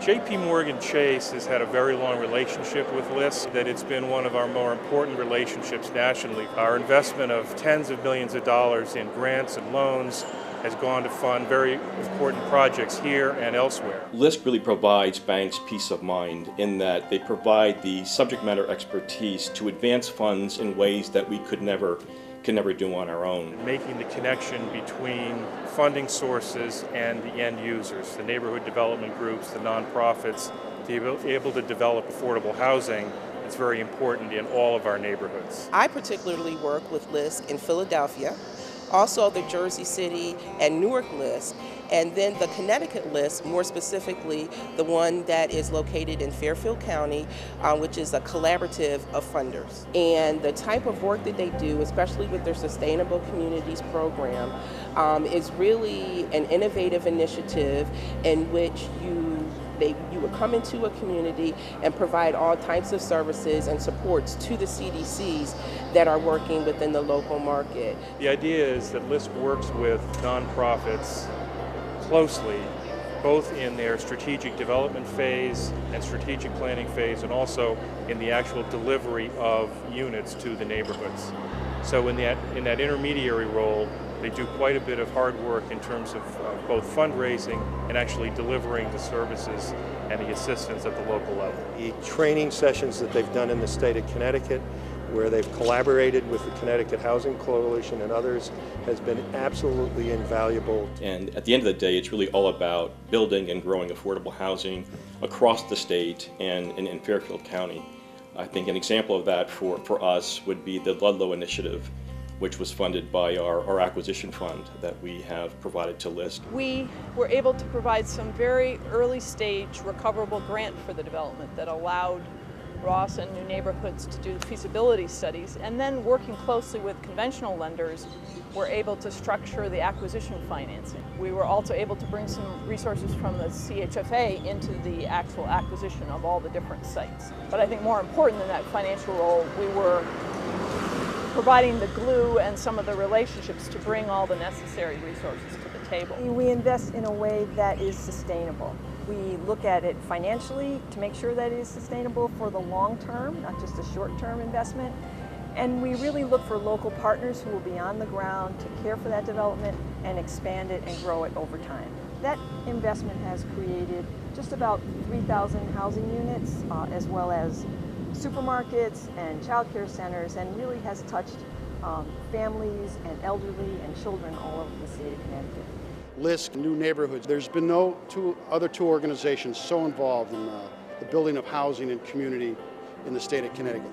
J.P. Morgan Chase has had a very long relationship with LISC, that it's been one of our more important relationships nationally. Our investment of tens of millions of dollars in grants and loans has gone to fund very important projects here and elsewhere. LISC really provides banks peace of mind in that they provide the subject matter expertise to advance funds in ways that we could never do on our own. Making the connection between funding sources and the end users, the neighborhood development groups, the nonprofits, to be able to develop affordable housing. It's very important in all of our neighborhoods. I particularly work with LISC in Philadelphia, also the Jersey City and Newark LISC, and then the Connecticut LISC, more specifically the one that is located in Fairfield County, which is a collaborative of funders. And the type of work that they do, especially with their Sustainable Communities program, is really an innovative initiative in which you would come into a community and provide all types of services and supports to the CDCs that are working within the local market. The idea is that LISC works with nonprofits closely, both in their strategic development phase and strategic planning phase, and also in the actual delivery of units to the neighborhoods. So in that intermediary role, they do quite a bit of hard work in terms of both fundraising and actually delivering the services and the assistance at the local level. The training sessions that they've done in the state of Connecticut, where they've collaborated with the Connecticut Housing Coalition and others, has been absolutely invaluable. And at the end of the day, it's really all about building and growing affordable housing across the state and in Fairfield County. I think an example of that for us would be the Ludlow Initiative, which was funded by our acquisition fund that we have provided to LISC. We were able to provide some very early stage recoverable grant for the development that allowed Ross and New Neighborhoods to do feasibility studies, and then working closely with conventional lenders, we're able to structure the acquisition financing. We were also able to bring some resources from the CHFA into the actual acquisition of all the different sites. But I think more important than that financial role, we were providing the glue and some of the relationships to bring all the necessary resources to the table. We invest in a way that is sustainable. We look at it financially to make sure that it is sustainable for the long term, not just a short-term investment. And we really look for local partners who will be on the ground to care for that development and expand it and grow it over time. That investment has created just about 3,000 housing units, as well as supermarkets and child care centers, and really has touched families and elderly and children all over the state of Connecticut. LISC, New Neighborhoods, there's been no other two organizations so involved in the building of housing and community in the state of Connecticut.